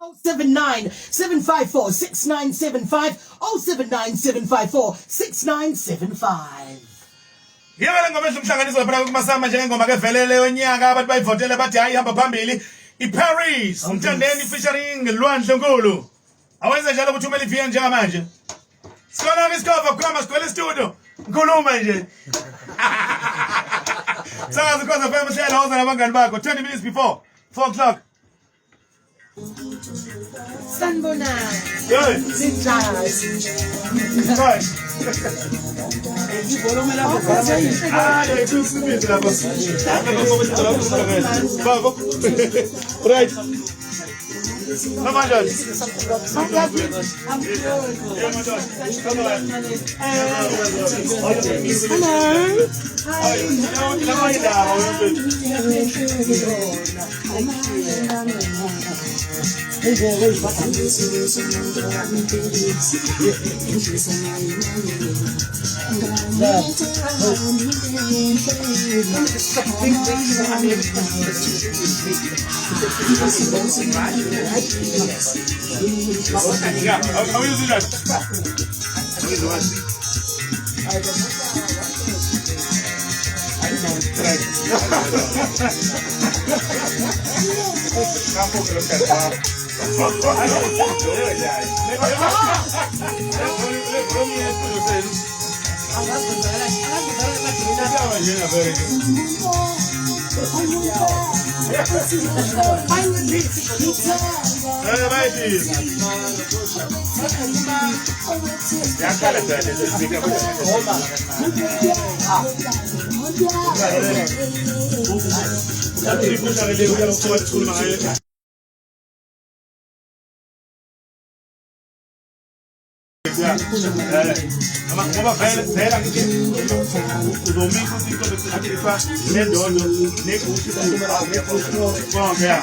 079 754 6975 079 754 6975. Yebele ngoma umhlanganiso phela kumasama njengengoma kevelele wenyaka abantu bayivotele bathi hayi hamba phambili iParis umthandeni featuring Lwandle Nkulu. Awenze njalo ukuthi umele iviye njengamanje. Sikona ngisikova kukhamba sigcwele studio. Ngikhuluma nje. Sakazi khoza family share hoza nabangani bakho 20 minutes before 4 o'clock. Sanbona. Yo. Sinjani? Right. Right. Come on, John. I'm good. How you do that? Ngoba vela ngithi uzomisa izinto bezithathwa nendondo negushi konke ya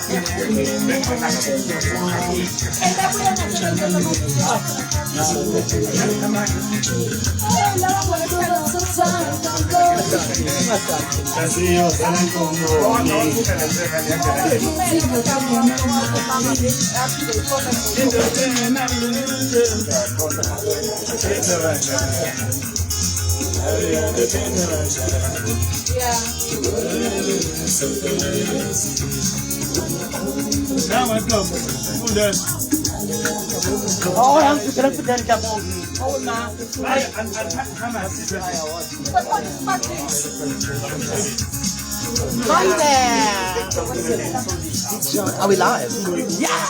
Now let's go. Who's that? Oh, I'm going to put that up. Oh, nah. Hi there. Are we live? Yeah.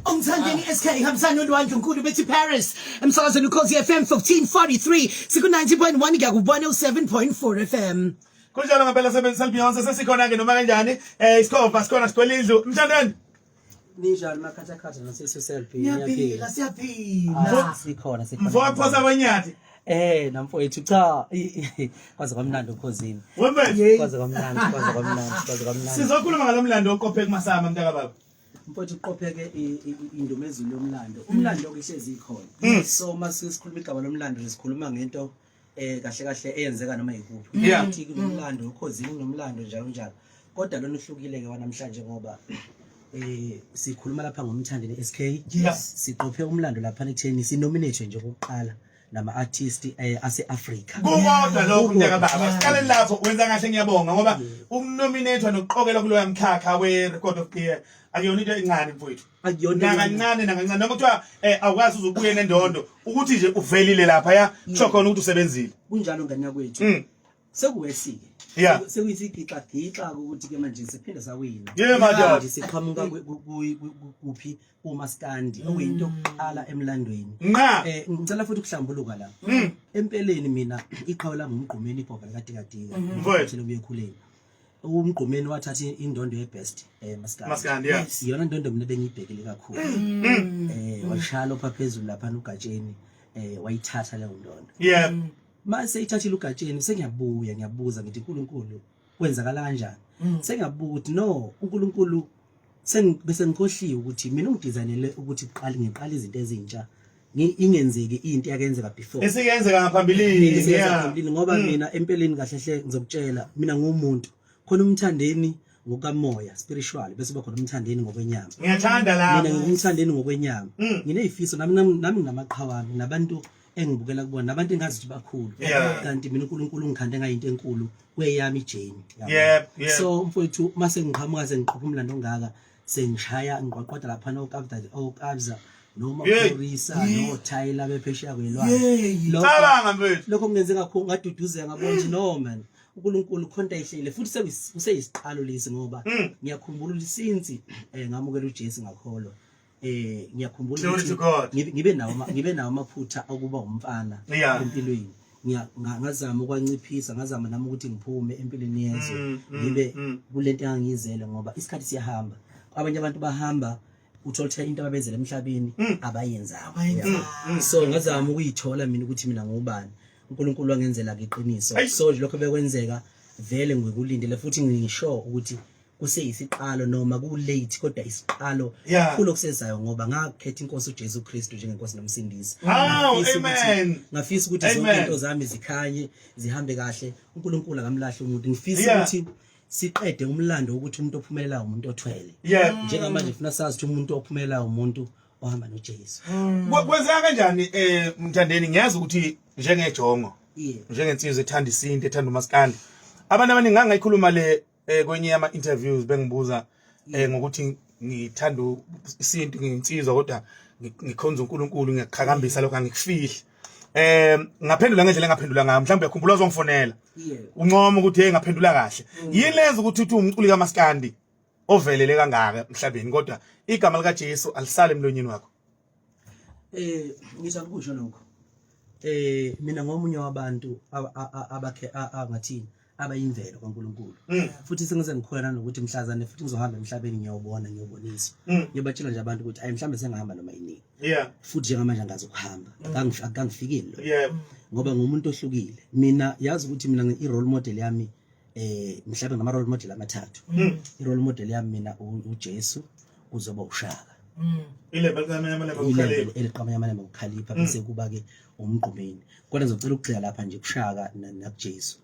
Umthandeni SK hamsana uLwandle Nkulu bethi Paris emsakazweni uKhozi FM 1543 siku 90.1 ngiyakubona u7.4 FM. Kunjalo ngempela sebenzisa Beyonce sesikhona ke noma kanjani isikhova sikhona sigcwele indlu mthandeni ninjalo makhatha nasesiself Siyaphila siyaphila sikhona mfowaphosa kwenyathi namfowethu cha kwaze kwamnandi uKhozini kwaze kwamnandi sizokhuluma ngalomlando oqophe kumasama mntaka baba mfowethu uqopheke indumezulu yomlando umlando okuhlezi ikhona so masisikhuluma igaba lomlando lesikhuluma ngento kahle kahle eyenzeka noma yikuphi ukuthi umlando uKhozini nomlando njalo njalo kodwa lona uhlukile ke namhlanje ngoba sikhuluma lapha ngomthandeni SK siqophe umlando lapha ekutheni sinominate nje okokuqala nama artist ase-Africa. Kukodwa lokho mntaka baba siqale lapho wenza kahle ngiyabonga ngoba ukunominate nokuqokelwa kuloya mkhakha we-record of the year akuyona into encane mfowethu akuyona kancane nakancane noma kuthiwa awukazi uzobuye nendondo ukuthi nje uvelile lapha ya kusho khona ukuthi usebenzile kunjalo ngani yakwethu sekuwesike sekuyisigixa ukuthi ke manje siphinde sawina manje siqhamuka kuphi umaskandi okuyinto yokuqala emlandweni ngicela futhi ukuhlambuluka la empeleni mina iqhawe lami ngumgqumeni ibhoba likadikadika mfowethu lobuyekhuleni umgqumeni wathatha indondo ye-best Maskandi, yes. iyona ndondo mina bengiyibhekile kakhulu washalo phaphezulu lapha ugatsheni wayithatha leyo ndondo Yeah. mase ithathile ugatsheni ngiyabuza ngithi uNkulunkulu kwenzakala kanjani sengiyabuza ukuthi no uNkulunkulu bese ngikhohliwe ukuthi mina ungidesignele ukuthi ngiqala izinto ezintsha ingenzeki into yakenzeka before Esikenzeka ngaphambilini yeah. Ngoba mina empeleni kahle ngizokutshela mina ngumuntu khona umthandeni ngokamoya spiritual bese kuba khona umthandeni ngokwenyama Ngiyathanda lapho mina ngumthandeni ngokwenyama nginezifiso nami nginamaqhawami nabantu engibukela kubona nabantu engazi ukuthi bakhulu kanti mina uNkulunkulu ngikhande ngayinto enkulu kweyami ijeni yeah. So mfowethu mase ngiqhamuka sengiqhopha umlando ongaka sengishaya ngiqwaqwada lapha okabza noma uKhozi no Tyler bephesheya kwelwandle lokho kungenze kakhulu ngaduduzeka ngabona ukuthi no man uNkulunkulu khonta ihlele futhi useyisiqalo lesi ngoba ngiyakhumbula since ngamukela uJesu ngakholwa ngiyakhumbula ukuthi ngibe nawo amaphutha okuba umfana empilweni ngazama ukwanciphisa ngazama nami ukuthi ngiphume empilweni yezwe ngibe kulento engangizele ngoba isikhathi siyahamba abanye abantu bahamba uthola into ababenzele emhlabeni abayenzayo so ngazama ukuyithola mina ukuthi mina ngubani uNkulunkulu wangenzela iqiniso so lokho bekwenzeka vele ngikulindele futhi ngisho ukuthi kuseyisiqalo noma ku late kodwa isiqalo kulo kusezayo ngoba ngakhetha inkosi uJesu Kristu njengenkosi nomsindisi amen ngafisa ukuthi zonke into zami zikhanye zihambe kahle uNkulunkulu akamlahle umuntu ngifisa ukuthi siqede umlando ukuthi umuntu ophumelelayo umuntu othwele njengamanje ufuna sazi ukuthi umuntu ophumelelayo umuntu ohamba noJesu kwenzeka kanjani mthandeni ngiyazi ukuthi njengejongo njengensizwe ethanda isinto ethanda umaskandi abantu abaningi ngangayikhuluma le kwenye ama interviews bengibuza ngokuthi ngithanda isinto nginsizwa kodwa ngikhonza uNkulunkulu ngiyakhakambisa lokho angikufihli ngaphendula ngendlela engaphendula ngayo mhlawumbe yakhumbula uzongifonela uncoma ukuthi ngaphendula kahle yini lenza ukuthi uthi umculi kaMaskandi ovelele kangaka emhlabeni kodwa igama lika Jesu alisale emlonyeni wakho ngisho ngikusho lokho mina ngomunye wabantu abakhe angathini abayimvelo kaNkulunkulu futhi sengize ngikholana nokuthi mhlazane futhi ngizohamba emhlabeni ngiyobonisa ngiyobatshela nje abantu ukuthi ayi mhlambe sengahamba noma yini futhi njengamanje angazi ukuhamba akangifikile lo ngoba ngumuntu ohlukile mina yazi ukuthi mina i-role model yami mhlawumbe ngama role model amathathu i-role model yami mina uJesu uzoba uShaka ilevel kamanyama ukhalipha bese kuba ke umgqumeni kodwa ngizocela ukugxila lapha nje kuShaka nakuJesu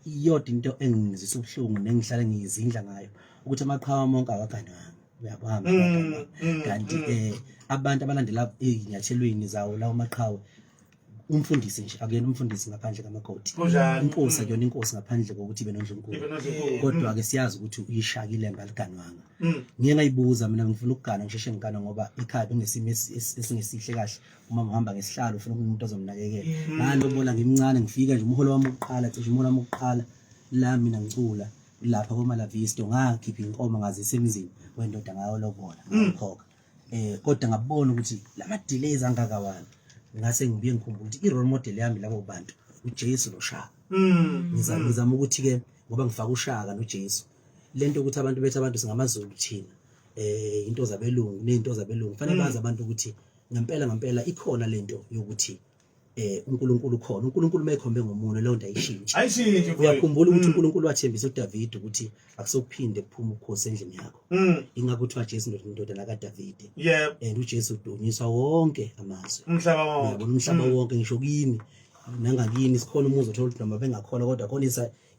iyodwa into engizisa ubuhlungu nengihlala ngiyizindla ngayo ukuthi amaqhawa monke akaganwanga uyabamba kanti abantu abalandela izinyathelweni zawo lawo maqhawe umfundisi nje akuyena umfundisi ngaphandle kamakoti inkosi akuyona inkosi ngaphandle kokuthi ibe noNdlunkulu kodwa ke siyazi ukuthi uyishakile ngaliganwanga ngiye ngayibuza mina ngifuna ukugana ngisheshe ngigana ngoba ekhaya bengesimo esingesihle kahle uma ngihamba ngesihlalo ufuna umuntu ozomnakekela ngalo bona ngimncane ngifika nje umholo wami uqala cishe umholo wami uqala la mina ngicula lapha koMalavisto ngakhipha inkomo ngazisa emzini wendoda ngayo lobola ngakhoka kodwa ngabona ukuthi lama delays angakawani ngase ngibuye ngikhumbula ukuthi i-role model yami labo bantu uJesu noShaka ngizama ukuthi ke ngoba ngifaka uShaka noJesu lento ukuthi abantu bethu abantu singamaZulu thina into zabelungu nezinto zabelungu kufanele bazi abantu ukuthi ngempela ikhona lento yokuthi uNkulunkulu khona uNkulunkulu mayikhombe ngomuno leyo nto ayishintshe uyakhumbula ukuthi uNkulunkulu wathembisa uDavid ukuthi akusokuphinde kuphuma uKhozi endlini yakho ingakho kuthiwa Jesu indodana kaDavid and uJesu udunyiswa wonke amazwe umhlaba wonke ngisho kini nangakini sikhona umuzi othola ukuthi noma bengakhola kodwa khona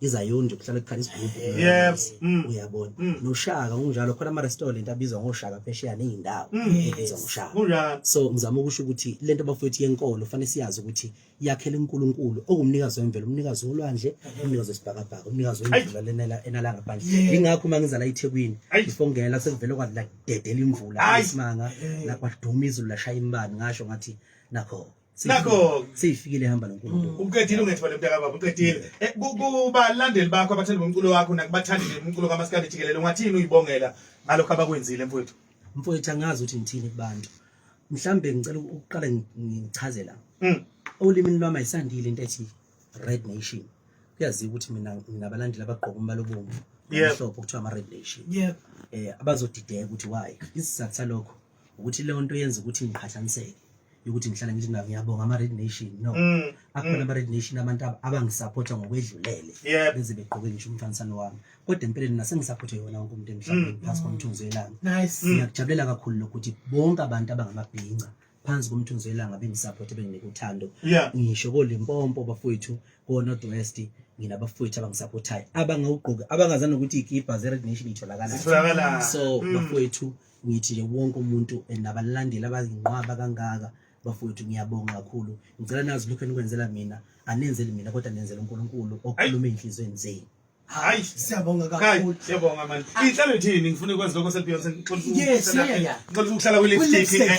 izayoni nje kuhlala ekukhala isibhubhu uyabona noShaka kunjalo khona ama restaurant abizwa ngoShaka phesheya nezindawo ezibizwa ngoShaka so ngizama ukusho ukuthi lento bafowethu yenkolo fanele siyazi ukuthi yakhele uNkulunkulu ongumnikazi wemvelo umnikazi wolwandle umnikazi wesibhakabhaka umnikazi wemvula lena enalanga phandle ingakho mangizala eThekwini ifongela sekuvele kwathi like dedela imvula isimanga lakwaduma izulu lashaya imbani ngasho ngathi nakho sifikile hamba noNkulunkulu uqedile ungethwele mntaka baba uqedile kubalandeli bakho abathanda umculo wakho nakubathandi umculo kaMaskandi jikelele ungathini uyibongela ngalokho abakwenzile mfowethu angazi ukuthi ngithini kubantu mhlambe ngicela ukuqala ngichazela olimini lwami ayisandile into ethi red nation kuyaziwa ukuthi mina nginabalandeli abagqoka umbala obomvu amhlophe kuthiwa ama red nation Yep. abazodideka ukuthi why isizathu salokho ukuthi le nto yenza ukuthi ngiqhathaniseke ukuthi ngihlala ngithi ngiyabonga ama red nation no akhona ama red nation abantu abangisupporta ngokwedlulele beze begqoke ngisho umfanisano wami kodwa empeleni nasengisupporta yona wonke umuntu emhlabeni phasi komthunzi welanga Nice. ngiyakujabulela kakhulu ukuthi bonke abantu abangamabhinqa phansi komthunzi welanga bengisupport benginike uthando ngisho koLimpopo bafowethu ko Northwest nginabafowethu abangisupportayo abangawugqoka abangazana ukuthi igiba ze red nation itholakala so bafowethu ngithi nje wonke umuntu nabalandeli abayinqwaba kangaka bafowethu ngiyabonga kakhulu ngicela nazi lokho enikwenzela mina anenzeli mina kodwa nenzela uNkulunkulu okhuluma enhlizweni zenu hayi siyabonga kakhulu siyabonga manje inhlelo ethini ngifuna ukwazi lokho selibeyonce Yes, ngicela ukuhlala kwi-lipstick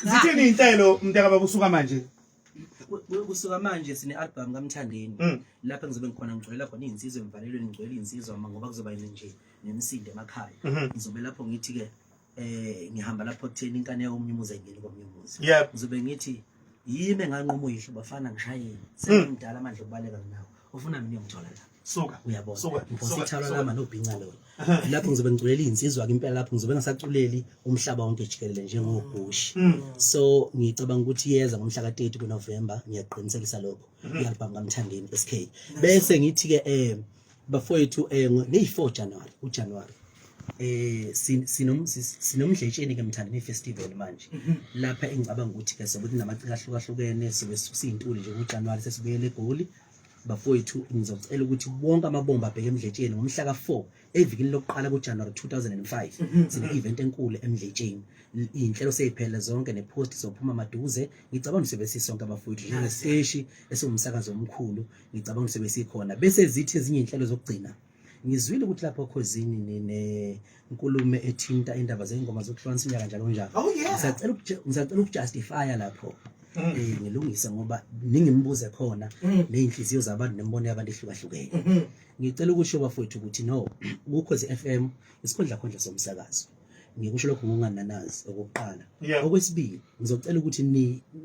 zithini inhlelo mntaka baba usuka manje kusuka manje sine album kaMthandeni lapha ngizobe ngikhona ngigcwelela khona izinsizwa emvalelweni ngigcwele izinsizwa ngoba kuzoba nje nemisindo emakhaya ngizobe lapho ngithi ke ngihamba lapho kutheni inkane yomunye umuzi engene komunye umuzi ngizobe ngithi yimi enganqoma uyihle bafana ngishayeni sengimdala amandla okubaleka nawo ufuna mina ngithola la suka uyabona ngosithala lama nobhinqa lo lapho ngizobe ngicwelela izinsizwa ke impela lapho ngizobe ngasaculeli umhlaba wonke jikelele njengobushi so ngicabanga ukuthi yeza ngomhla ka-30 kuNovember ngiyaqinisekisa lokho i-album kaMthandeni SK bese ngithi ke bafowethu nge-4 January uJanuary sinomdletsheni ke Mthandeni festival manje lapha engicabanga ukuthi ke sokuthi namaciko ahlukahlukene sobe siyintuli nje kuJanuary sesibuyele eGoli bafowethu ngizocela ukuthi bonke amabomba abheke emdletsheni ngomhla ka4 evikini lokuqala kuJanuary 2005 sine event enkulu emdletsheni inhlelo seyiphele zonke nepost sophuma maduze ngicabanga usebenzisa sonke abafowethu njengesiteshi esingumsakazo omkhulu ngicabanga usebenzisa ikhona bese zithi ezinye inhlelo zokugcina ngizwile ukuthi lapho uKhozini nenkulumo ethinta indaba zeingoma zokuhlukanisa inyaka njalo njalo ngisacela ukujustify lapho ngilungisa ngoba ningimbuze khona nezinhliziyo zabantu nembono yabantu ehlukahlukene ngicela ukusho bafowethu ukuthi no uKhozi FM isikhundla khondla somsakazo ngikusho lokho ngokungananazi okokuqala okwesibili ngizocela ukuthi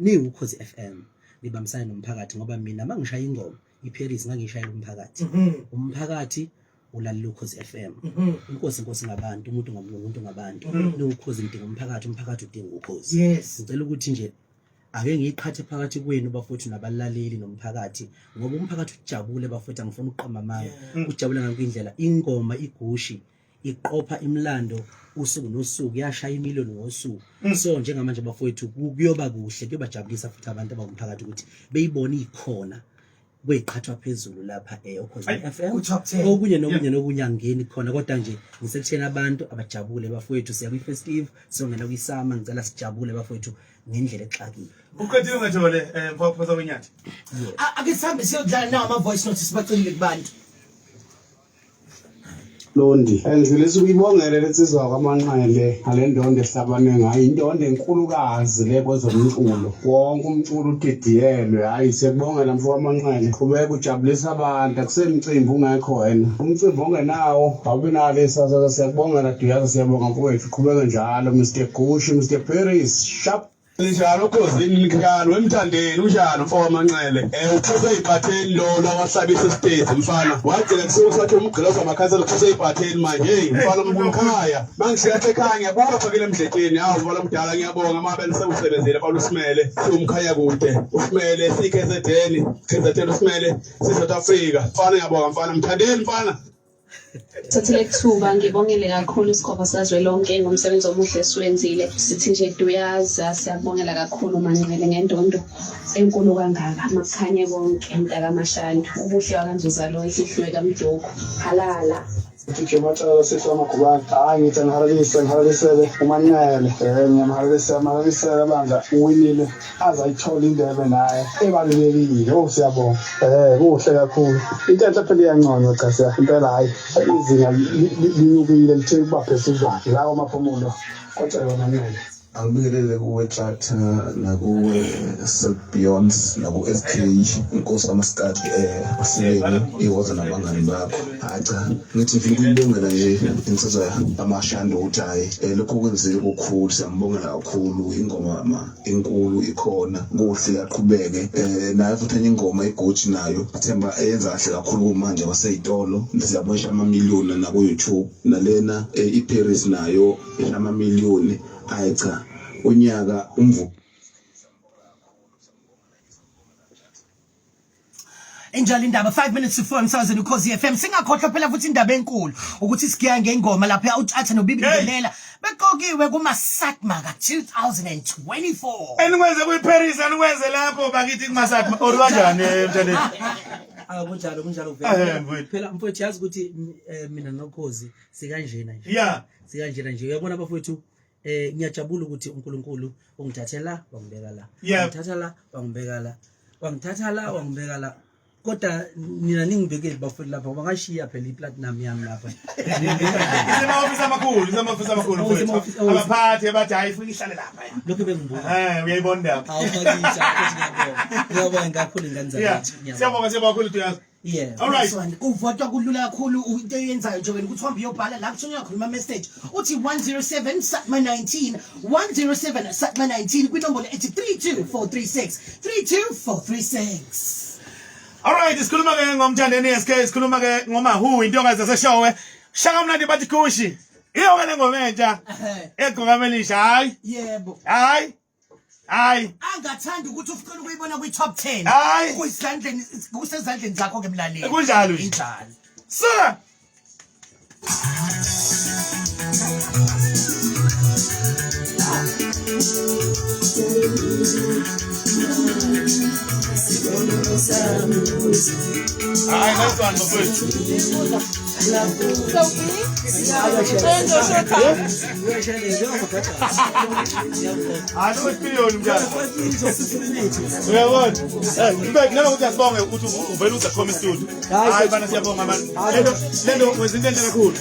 ni uKhozi FM nibambisane nomphakathi ngoba mina mangishaya ingoma iParis ngangishayela umphakathi ulalela uKhozi FM inkosi ngabantu umuntu ngabantu uKhozi udinga umphakathi udinga uKhozi ngicela ukuthi nje ake ngiyiqhathe phakathi kwenu bafowethu nabalaleli nomphakathi ngoba umphakathi ujabule bafowethu angifuna ukuqamba amanga ujabule ngakindlela ingoma igushi iqopha imlando usuku nosuku yashaya imiliyoni ngosuku so njengamanje bafowethu kuyoba kuhle kuyobajabulisa futhi abantu abangumphakathi ukuthi beyibone ikhona kweyiqhathwa phezulu lapha uKhozi FM okunye angeni khona kodwa nje ngisekuthena abantu abajabule bafowethu siya kwi-festive songena kwisama ngicela sijabule bafowethu ngendlela exakile uqedile ngajole mfowethu wenyathi ake sihambe siyodlala nawo ama voice notes sibacelile kubantu Londi ngilisa ukuyibongela lensizwa kwamanqele ngalendondo ehlabane ngayo indondo enkulukazi le kwezomculo wonke umculo udidiyelwe hayi siyabongela mfowethu kwamanqele qhubeka ujabulisa abantu akusemicimbi ungekho wena umcimbi ongenawo awubinalo isasa siyabongela duyaza siyabonga mfowethu qhubeka njalo Mr Gushi Mr Paris sharp njalo uKhozini nikhalo eMthandeni unjalo mfowethu wamanqele uphuze iphatheni lo lawahlabisa stage mfana wagcina kususathi umgqilazo amakhansela uphuze iphatheni manje hey mfana mkhaya mangishaya ekhaya ngiyabuka fakile emdletsheni hawu ubala mdala ngiyabonga amabele sekusebenzile balusimele umkhaya kude usimele KZN usimele South Africa mfana ngiyabonga mfana Mthandeni mfana Thathele kuthuba ngibongele kakhulu isikhoba sazwelonke ngomsebenzi omuhle esiwenzile sithi nje duyaza siyabongela kakhulu manqele ngendondo enkulu kangaka makhanye konke mntakaMashanda ubuhle wakanzuza lo isihlwe kaMjoko halala Nje mathala sesama kubani hayi ngithi ngiharalisele umanqele ngiyamharalisela bandla uwinile azayithola indebe naye ebalulekile siyabonga kuhle kakhulu into enhle phela iyanconywa cha siya impela hayi izinga linyukile lithe kuba phezulu lawo maphumulo kodwa yona ngeke Angibingelele kuwe Tata nakuwe Beyonds naku SK inkosi kaMaskadi asilele iwoza nabangani bakho. Cha ngithi ngifuna ukuyibongela nje insizwa amashando ukuthi hayi lokho kwenzeke ukukhulu siyambongela kakhulu ingoma enkulu ikhona kuhle yaqhubeke naye futhi enye ingoma igoji nayo athemba eyenza kahle kakhulu manje baseyitolo siyabonga amamiliyoni na ku YouTube nalena iParis nayo amamiliyoni ayicha unyaka umvu Enjalo indaba 5 minutes to 4 emsakazweni uKhozi FM singakhohlwa phela futhi indaba enkulu ukuthi sigiya ngengoma lapha uThatha noBibi Ngelela beqokiwe kuma Satma ka 2024 Enikwenze kuyiParis anikwenze lapho bakithi kuma Satma or kanjani mntane kunjalo vele phela mfowethu yazi ukuthi mina noKhozi sikanjena nje sikanjena nje uyabona bafowethu ngiyajabula ukuthi uNkulunkulu ungithathela wangibeka la ngithatha la wangibeka la wangibeka la kodwa nina ningibekeli bafowethu lapha bangashiya phela iplatinum yami lapha Isema office amakhulu abaphathi abathi hayi ufika ihlale lapha lokho bengibuka uyayibona lapha ngiyabonga kakhulu ingane zathi siyabonga kakhulu uyazi all right uvotwa kulula kakhulu into eyenzayo nje wena ukuthi uhambe uyobhala la kuthonywa khuluma message uthi 107 Satma 19 107 Satma 19 kwinombolo ethi 32436 All right, isikhuluma ke ngomthandeni SK isikhuluma ke ngoma who intokazi zaseshowe shaka mnandi bathi kushi iyo ke lengoma entsha egcokama elisha hayi yebo hayi angathanda ukuthi ufike ukuyibona kwi top 10 hayi kuyisandleni kusezandleni zakho ke mlaleli kunjalo nje injalo sir Ay, nice one, my friend. I know it's million, guys. Yeah, what? Hey, never would have song ukuthi uvela uza come studio. Hayi bana siyabonga manje. Lento kwenza into enhle kakhulu.